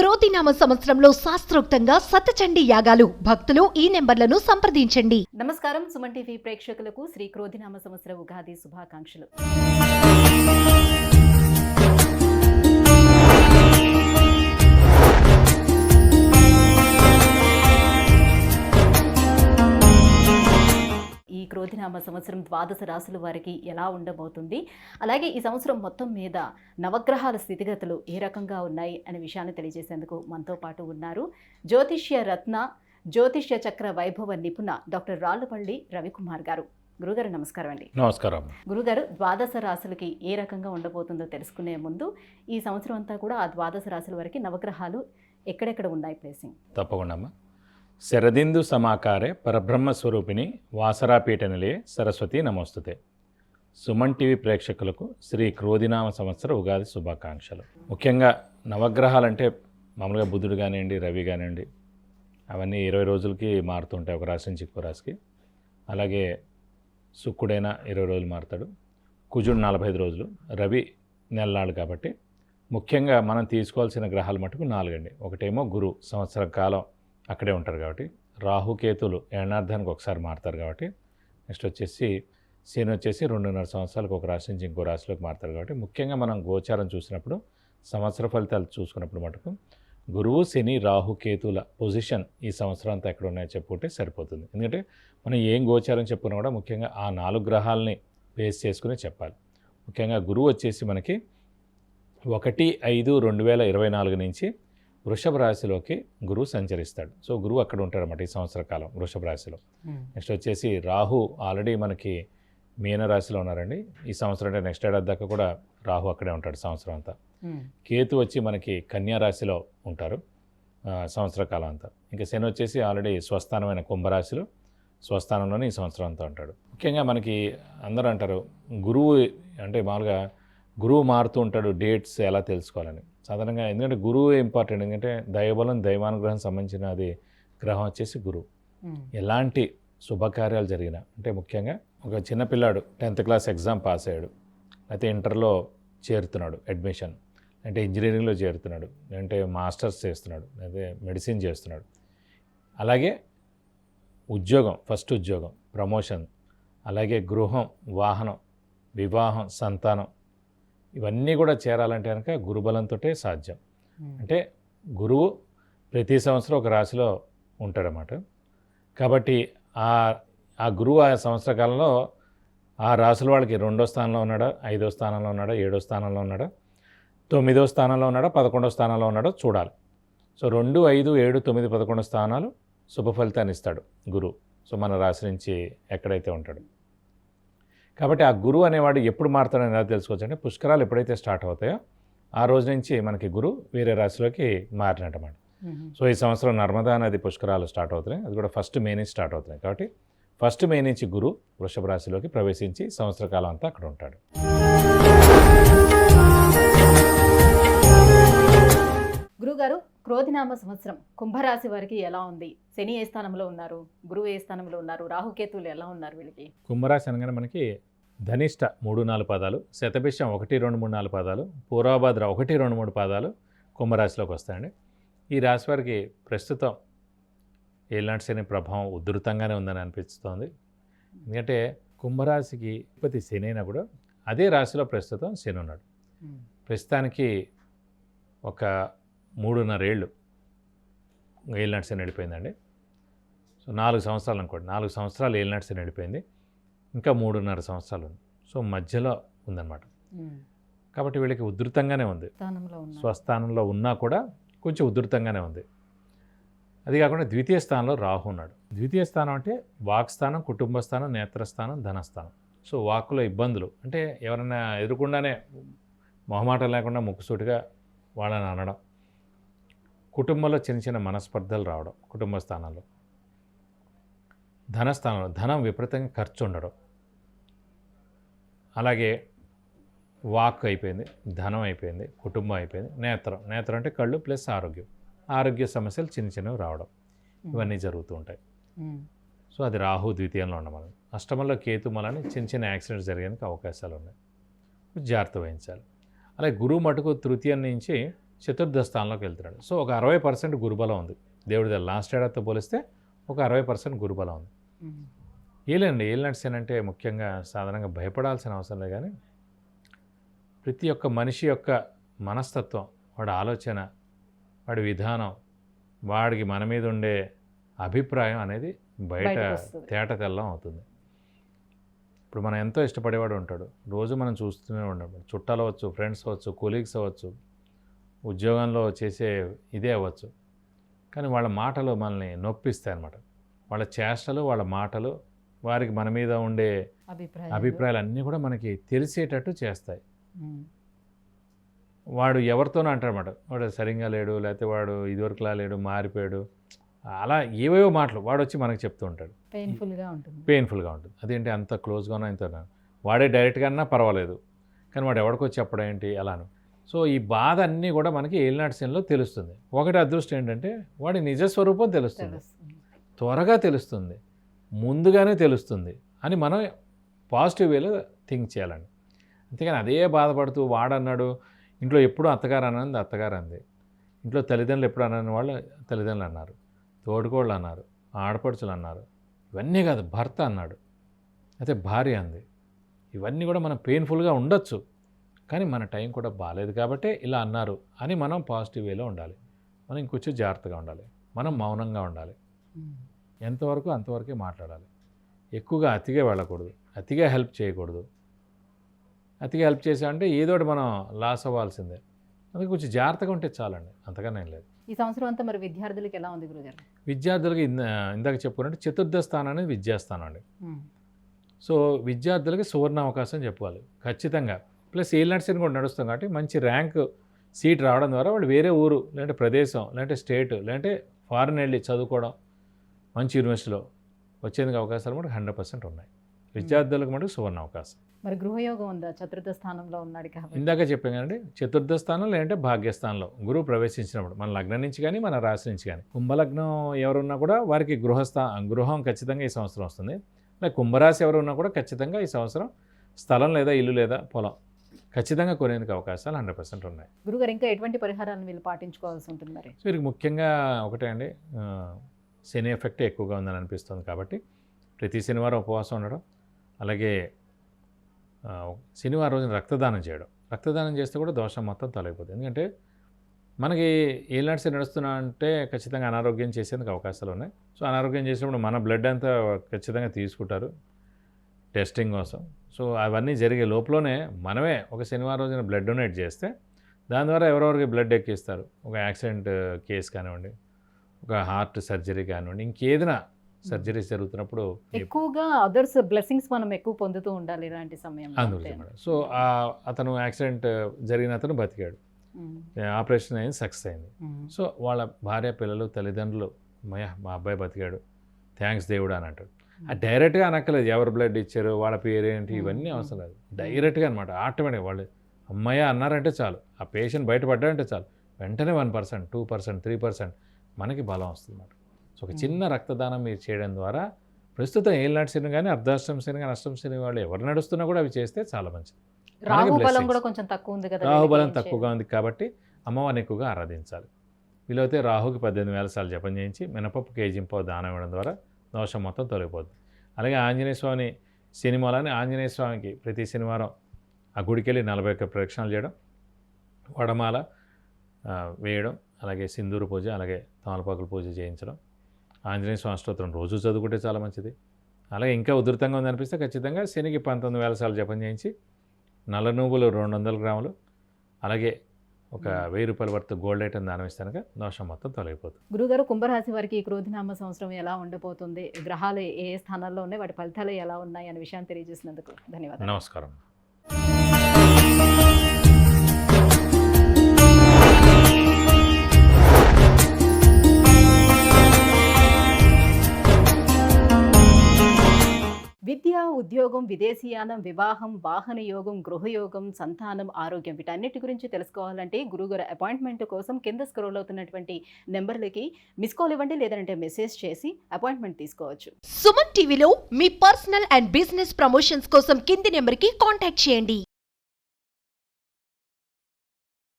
క్రోధినామ సంవత్సరంలో శాస్త్రోక్తంగా సతచండీ యాగాలు. భక్తులు ఈ నెంబర్లను సంప్రదించండి. నమస్కారం. సుమన్ టీవీ ప్రేక్షకులకు శ్రీ క్రోధినామ సంవత్సర ఉగాది శుభాకాంక్షలు. ఈ క్రోధినామ సంవత్సరం ద్వాదశ రాశుల వారికి ఎలా ఉండబోతుంది, అలాగే ఈ సంవత్సరం మొత్తం మీద నవగ్రహాల స్థితిగతులు ఏ రకంగా ఉన్నాయి అనే విషయాన్ని తెలియజేసేందుకు మనతో పాటు ఉన్నారు జ్యోతిష్య రత్న, జ్యోతిష్య చక్ర వైభవ నిపుణ డాక్టర్ రాళ్లపల్లి రవికుమార్ గారు. గురుగారు నమస్కారం అండి. నమస్కారం. గురుగారు, ద్వాదశ రాశులకి ఏ రకంగా ఉండబోతుందో తెలుసుకునే ముందు ఈ సంవత్సరం అంతా కూడా ఆ ద్వాదశ రాశుల వరకు నవగ్రహాలు ఎక్కడెక్కడ ఉన్నాయి ప్లేసింగ్? తప్పకుండా అమ్మా. శరదిందు సమాకారే పరబ్రహ్మ స్వరూపిణి వాసరాపీఠ నిలయే సరస్వతి నమోస్తుతే. సుమన్ టీవీ ప్రేక్షకులకు శ్రీ క్రోధినామ సంవత్సర ఉగాది శుభాకాంక్షలు. ముఖ్యంగా నవగ్రహాలంటే మామూలుగా బుధుడు కానివ్వండి, రవి కానివ్వండి, అవన్నీ 20 రోజులకి మారుతుంటాయి ఒక రాశి నుంచి ఇంకో రాశికి. అలాగే శుక్రుడైనా 20 రోజులు మారుతాడు, కుజుడు 45 రోజులు, రవి నెలనాడు. కాబట్టి ముఖ్యంగా మనం తీసుకోవాల్సిన గ్రహాలు మటుకు 4 అండి. ఒకటేమో గురు, సంవత్సరం కాలం అక్కడే ఉంటారు కాబట్టి. రాహుకేతులు ఏడార్థానికి ఒకసారి మారుతారు కాబట్టి. నెక్స్ట్ వచ్చేసి శని వచ్చేసి 2.5 సంవత్సరాలకు ఒక రాశి నుంచి ఇంకో రాశిలోకి మారుతారు కాబట్టి. ముఖ్యంగా మనం గోచారం చూసినప్పుడు, సంవత్సర ఫలితాలు చూసుకున్నప్పుడు మటుకు గురువు, శని, రాహుకేతుల పొజిషన్ ఈ సంవత్సరం అంతా ఎక్కడ ఉన్నాయో చెప్పుకుంటే సరిపోతుంది. ఎందుకంటే మనం ఏం గోచారం చెప్పుకున్నా కూడా ముఖ్యంగా ఆ 4 గ్రహాలని బేస్ చేసుకుని చెప్పాలి. ముఖ్యంగా గురువు వచ్చేసి మనకి 1/5/2024 నుంచి వృషభ రాశిలోకి గురువు సంచరిస్తాడు. సో గురువు అక్కడ ఉంటాడన్నమాట ఈ సంవత్సర కాలం వృషభ రాశిలో. నెక్స్ట్ వచ్చేసి రాహు ఆల్రెడీ మనకి మీన రాశిలో ఉన్నారండి ఈ సంవత్సరం. అంటే నెక్స్ట్ ఏడాది దాకా కూడా రాహు అక్కడే ఉంటాడు సంవత్సరం అంతా. కేతు వచ్చి మనకి కన్యా రాశిలో ఉంటారు సంవత్సర కాలం అంతా. ఇంకా శని వచ్చేసి ఆల్రెడీ స్వస్థానమైన కుంభరాశిలో స్వస్థానంలోనే ఈ సంవత్సరం అంతా ఉంటాడు. ముఖ్యంగా మనకి అందరూ అంటారు గురువు అంటే మామూలుగా గురువు మారుతూ ఉంటాడు, డేట్స్ ఎలా తెలుసుకోవాలని. సాధారణంగా ఎందుకంటే గురువు ఇంపార్టెంట్. ఎందుకంటే దైవబలం, దైవానుగ్రహం సంబంధించిన అది గ్రహం వచ్చేసి గురువు. ఎలాంటి శుభకార్యాలు జరిగినా, అంటే ముఖ్యంగా ఒక చిన్నపిల్లాడు 10th క్లాస్ ఎగ్జామ్ పాస్ అయ్యాడు, అయితే ఇంటర్లో చేరుతున్నాడు, అడ్మిషన్ అంటే ఇంజనీరింగ్లో చేరుతున్నాడు, అంటే మాస్టర్స్ చేస్తున్నాడు, అయితే మెడిసిన్ చేస్తున్నాడు. అలాగే ఉద్యోగం, ఫస్ట్ ఉద్యోగం, ప్రమోషన్, అలాగే గృహం, వాహనం, వివాహం, సంతానం, ఇవన్నీ కూడా చేరాలంటే కనుక గురుబలంతో సాధ్యం. అంటే గురువు ప్రతి సంవత్సరం ఒక రాశిలో ఉంటాడన్నమాట. కాబట్టి ఆ గురువు ఆ సంవత్సర కాలంలో ఆ రాశుల వాళ్ళకి 2వ స్థానంలో ఉన్నాడా, 5వ స్థానంలో ఉన్నాడా, 7వ స్థానంలో ఉన్నాడా, 9వ స్థానంలో ఉన్నాడా, 11వ స్థానంలో ఉన్నాడో చూడాలి. సో 2, 5, 7, 9, 11 స్థానాలు శుభ ఫలితాన్ని ఇస్తాడు గురువు. సో మన రాశి నుంచి ఎక్కడైతే ఉంటాడు. కాబట్టి ఆ గురువు అనేవాడు ఎప్పుడు మారుతాడని ఎలా తెలుసుకోవచ్చు అంటే పుష్కరాలు ఎప్పుడైతే స్టార్ట్ అవుతాయో ఆ రోజు నుంచి మనకి గురువు వేరే రాశిలోకి మారినట్టమాట. సో ఈ సంవత్సరం నర్మదా నది పుష్కరాలు స్టార్ట్ అవుతున్నాయి, అది కూడా 1 మే నుంచి స్టార్ట్ అవుతున్నాయి. కాబట్టి 1 మే నుంచి గురువు వృషభ రాశిలోకి ప్రవేశించి సంవత్సర కాలం అంతా అక్కడ ఉంటాడు. గురుగారు, క్రోధినామ సంవత్సరం కుంభరాశి వారికి ఎలా ఉంది? శని ఏ స్థానంలో ఉన్నారు, గురువు ఏ స్థానంలో ఉన్నారు, రాహుకేతువులు ఎలా ఉన్నారు వీళ్ళకి? కుంభరాశి అనగానే మనకి ధనిష్ట 3-4 పాదాలు, శతభిషం 1-2-3-4 పాదాలు, పూర్వభద్ర 1-2-3 పాదాలు కుంభరాశిలోకి వస్తాయండి. ఈ రాశి వారికి ప్రస్తుతం ఏలినాటి శని ప్రభావం ఉధృతంగానే ఉందని అనిపిస్తోంది. ఎందుకంటే కుంభరాశికి అధిపతి శని అయినా కూడా అదే రాశిలో ప్రస్తుతం శని ఉన్నాడు. ప్రస్తుతానికి ఒక 3.5 ఏళ్ళు ఏలినాటి శని వెళ్ళిపోయిందండి. సో 4 సంవత్సరాలు అనుకోండి, 4 సంవత్సరాలు ఏలినాటి శని వెళ్ళిపోయింది, ఇంకా 3.5 సంవత్సరాలు ఉంది. సో మధ్యలో ఉందన్నమాట. కాబట్టి వీళ్ళకి ఉధృతంగానే ఉంది. స్వస్థానంలో ఉన్నా కూడా కొంచెం ఉధృతంగానే ఉంది. అది కాకుండా ద్వితీయ స్థానంలో రాహు ఉన్నాడు. ద్వితీయ స్థానం అంటే వాక్ స్థానం, కుటుంబ స్థానం, నేత్రస్థానం, ధనస్థానం. సో వాక్కులో ఇబ్బందులు అంటే ఎవరైనా ఎదురుకుండానే మొహమాటం లేకుండా ముక్కుసూటిగా వాళ్ళని అనడం, కుటుంబంలో చిన్న చిన్న మనస్పర్ధలు రావడం కుటుంబ స్థానంలో. ధనస్థానంలో ధనం విపరీతంగా ఖర్చు ఉండడం. అలాగే వాక్ అయిపోయింది, ధనం అయిపోయింది, కుటుంబం అయిపోయింది, నేత్రం అంటే కళ్ళు ప్లస్ ఆరోగ్య సమస్యలు చిన్న చిన్నవి రావడం, ఇవన్నీ జరుగుతూ ఉంటాయి. సో అది రాహు ద్వితీయంలో ఉండడం. అష్టమంలో కేతు మలని చిన్న చిన్న యాక్సిడెంట్స్ జరగడానికి అవకాశాలు ఉన్నాయి, జాగ్రత్త వహించాలి. అలాగే గురువు మటుకు తృతీయం నుంచి చతుర్థ స్థానంలోకి వెళ్తున్నాడు. సో ఒక 60% గురుబలం ఉంది దేవుడి దగ్గర. లాస్ట్ ఏడాదితో పోలిస్తే ఒక 60% గురుబలం ఉంది. ఏలినాటి శని అంటే ముఖ్యంగా సాధారణంగా భయపడాల్సిన అవసరం లేదు, కానీ ప్రతి ఒక్క మనిషి యొక్క మనస్తత్వం, వాడి ఆలోచన, వాడి విధానం, వాడికి మన మీద ఉండే అభిప్రాయం అనేది బయట తేట తెల్లం అవుతుంది. ఇప్పుడు మనం ఎంతో ఇష్టపడేవాడు ఉంటాడు, రోజు మనం చూస్తూనే ఉంటాం. చుట్టాలు అవ్వచ్చు, ఫ్రెండ్స్ అవ్వచ్చు, కొలీగ్స్ అవ్వచ్చు, ఉద్యోగంలో చేసే ఇదే అవ్వచ్చు, కానీ వాళ్ళ మాటలు మనల్ని నొప్పిస్తాయి అన్నమాట. వాళ్ళ చేష్టలు, వాళ్ళ మాటలు, వారికి మన మీద ఉండే అభిప్రాయాలు అన్నీ కూడా మనకి తెలిసేటట్టు చేస్తాయి. వాడు ఎవరితోనో అంటాడనమాట, వాడు సరిగ్గా లేడు, లేకపోతే వాడు ఇదివరకులా లేడు, మారిపోయాడు, అలా ఏవేవో మాటలు వాడు వచ్చి మనకు చెప్తూ ఉంటాడు. పెయిన్ఫుల్గా ఉంటుంది. అదేంటి అంత క్లోజ్గానో ఇంత వాడే డైరెక్ట్గా అన్నా పర్వాలేదు, కానీ వాడు ఎవడికి వచ్చి చెప్పడం ఏంటి అలాను. సో ఈ బాధ అన్నీ కూడా మనకి ఏలినాటి శనిలో తెలుస్తుంది. ఒకటి అదృష్టం ఏంటంటే వాడి నిజస్వరూపం తెలుస్తుంది, త్వరగా తెలుస్తుంది, ముందుగానే తెలుస్తుంది అని మనం పాజిటివ్ వేలో థింక్ చేయాలండి. అంతేగాని అదే బాధపడుతూ వాడన్నాడు, ఇంట్లో ఎప్పుడూ అత్తగారు అన్నది అత్తగారు అంది, ఇంట్లో తల్లిదండ్రులు ఎప్పుడు అన్నది వాళ్ళు తల్లిదండ్రులు అన్నారు, తోడుకోళ్ళు అన్నారు, ఆడపడుచులు అన్నారు, ఇవన్నీ కాదు భర్త అన్నాడు, అయితే భార్య అంది. ఇవన్నీ కూడా మనం పెయిన్ఫుల్గా ఉండొచ్చు, కానీ మన టైం కూడా బాగాలేదు కాబట్టి ఇలా అన్నారు అని మనం పాజిటివ్ వేలో ఉండాలి. మనం ఇంకొంచెం జాగ్రత్తగా ఉండాలి, మనం మౌనంగా ఉండాలి, ఎంతవరకు అంతవరకే మాట్లాడాలి. ఎక్కువగా అతిగా వెళ్ళకూడదు, అతిగా హెల్ప్ చేయకూడదు. అతిగా హెల్ప్ చేసామంటే ఏదోటి మనం లాస్ అవ్వాల్సిందే. అందుకే కొంచెం జాగ్రత్తగా ఉంటే చాలండి, అంతగానే లేదు. ఈ సంవత్సరం అంతా మరి విద్యార్థులకి ఎలా ఉంది గురుగారు? విద్యార్థులకి ఇందాక చెప్పుకున్నట్టు చతుర్థ స్థానం అనేది విద్యాస్థానం అండి. సో విద్యార్థులకి సువర్ణ అవకాశం చెప్పుకోవాలి ఖచ్చితంగా. ప్లస్ ఏలినాటి శని కూడా నడుస్తాం కాబట్టి మంచి ర్యాంక్ సీట్ రావడం ద్వారా వాళ్ళు వేరే ఊరు, లేదంటే ప్రదేశం, లేదంటే స్టేట్, లేదంటే ఫారిన్ వెళ్ళి చదువుకోవడం, మంచి యూనివర్సిటీలో వచ్చేందుకు అవకాశాలు కూడా 100% ఉన్నాయి. విద్యార్థులకు మటుకు సువర్ణ అవకాశం. మరి గృహయోగం ఉందా? చతుర్థ స్థానంలో ఉన్నాడు కాబట్టి ఇందాక చెప్పాం కదండి, చతుర్థ స్థానం లేదంటే భాగ్యస్థానంలో గురువు ప్రవేశించినప్పుడు మన లగ్నం నుంచి కానీ మన రాశి నుంచి కానీ. కుంభలగ్నం ఎవరున్నా కూడా వారికి గృహం ఖచ్చితంగా ఈ సంవత్సరం వస్తుంది. లేక కుంభరాశి ఎవరున్నా కూడా ఖచ్చితంగా ఈ సంవత్సరం స్థలం లేదా ఇల్లు లేదా పొలం ఖచ్చితంగా కొనేందుకు అవకాశాలు 100% ఉన్నాయి. గురుగారు ఇంకా ఎటువంటి పరిహారాలను వీళ్ళు పాటించుకోవాల్సి ఉంటుంది మరి? సో వీరికి ముఖ్యంగా ఒకటే అండి, శని ఎఫెక్ట్ ఎక్కువగా ఉందని అనిపిస్తుంది కాబట్టి ప్రతి శనివారం ఉపవాసం ఉండడం, అలాగే శనివారం రోజున రక్తదానం చేయడం. రక్తదానం చేస్తే కూడా దోషం మొత్తం తొలగిపోతుంది. ఎందుకంటే మనకి ఏలినాటి శని నడుస్తున్నా అంటే ఖచ్చితంగా అనారోగ్యం చేసేందుకు అవకాశాలు ఉన్నాయి. సో అనారోగ్యం చేసినప్పుడు మన బ్లడ్ అంతా ఖచ్చితంగా తీసుకుంటారు టెస్టింగ్ కోసం. సో అవన్నీ జరిగే లోపలనే మనమే ఒక శనివారం రోజున బ్లడ్ డొనేట్ చేస్తే దాని ద్వారా ఎవరెవరికి బ్లడ్ ఎక్కిస్తారు. ఒక యాక్సిడెంట్ కేసు కానివ్వండి, ఒక హార్ట్ సర్జరీ కానివ్వండి, ఇంకేదైనా సర్జరీస్ జరుగుతున్నప్పుడు ఎక్కువగా అదర్స్ బ్లెస్సింగ్స్ మనం ఎక్కువ పొందుతూ ఉండాలి ఇలాంటి సమయంలో. అందుకే మేడం. సో అతను యాక్సిడెంట్ జరిగిన అతను బతికాడు, ఆపరేషన్ అయింది, సక్సెస్ అయింది. సో వాళ్ళ భార్య, పిల్లలు, తల్లిదండ్రులు మా అబ్బాయి బతికాడు, థ్యాంక్స్ దేవుడు అని అంటాడు. డైరెక్ట్గా అనక్కలేదు ఎవరు బ్లడ్ ఇచ్చారు, వాళ్ళ పేరేంటి, ఇవన్నీ అవసరం లేదు. డైరెక్ట్గా అనమాట, ఆటోమేటిక్గా వాళ్ళు అమ్మాయి అన్నారంటే చాలు, ఆ పేషెంట్ బయటపడ్డారంటే చాలు, వెంటనే 1%, 2%, 3% మనకి బలం వస్తుంది అన్నమాట. సో ఒక చిన్న రక్తదానం మీరు చేయడం ద్వారా ప్రస్తుతం ఏలినాటి శని కానీ అర్ధాష్టమ శని కానీ అష్టమ శని వాళ్ళు ఎవరు నడుస్తున్నా కూడా అవి చేస్తే చాలా మంచిది. రాహుబలం కూడా కొంచెం తక్కువ ఉంది కదా, రాహుబలం తక్కువగా ఉంది కాబట్టి అమ్మవారిని ఎక్కువగా ఆరాధించాలి. వీలైతే రాహుకి 18,000 సార్లు జపం చేయించి మినపప్పు కేజీంపావు దానం ఇవ్వడం ద్వారా దోషం మొత్తం తొలగిపోతుంది. అలాగే ఆంజనేయ స్వామిని సినిమాలని ఆంజనేయ స్వామికి ప్రతి శనివారం ఆ గుడికి వెళ్ళి 41 ప్రదక్షిణాలు చేయడం, వడమాల వేయడం, అలాగే సింధూరు పూజ, అలాగే తమలపాకుల పూజ చేయించడం, ఆంజనేయ స్వామి స్తోత్రం రోజు చదువుకుంటే చాలా మంచిది. అలాగే ఇంకా ఉధృతంగా ఉందనిపిస్తే ఖచ్చితంగా శనికి 19,000 సార్లు జపం చేయించి నల్ల నువ్వులు 200 గ్రాములు, అలాగే ఒక 1000 రూపాయల వర్త్ గోల్డ్ ఐటమ్ దానం ఇస్తానుక దోషం మొత్తం తొలగిపోతుంది. గురుగారు, కుంభరాశి వారికి ఈ క్రోధినామ సంవత్సరం ఎలా ఉండబోతుంది, గ్రహాలు ఏ స్థానాల్లో ఉన్నాయి, వాటి ఫలితాలు ఎలా ఉన్నాయి అనే విషయాన్ని తెలియజేసినందుకు ధన్యవాదాలు. నమస్కారం. విద్య, ఉద్యోగం, విదేశీయానం, వివాహం, వాహన యోగం, గృహయోగం, సంతానం, ఆరోగ్యం, వీటన్నిటి గురించి తెలుసుకోవాలంటే గురుగారు అపాయింట్మెంట్ కోసం కింద స్క్రోల్ అవుతున్నటువంటి నెంబర్లకి మిస్ కాల్ ఇవ్వండి, లేదంటే మెసేజ్ చేసి అపాయింట్మెంట్ తీసుకోవచ్చు. సుమన్ టీవీలో మీ పర్సనల్ అండ్ బిజినెస్ ప్రమోషన్స్ కోసం కింది నెంబర్కి కాంటాక్ట్ చేయండి.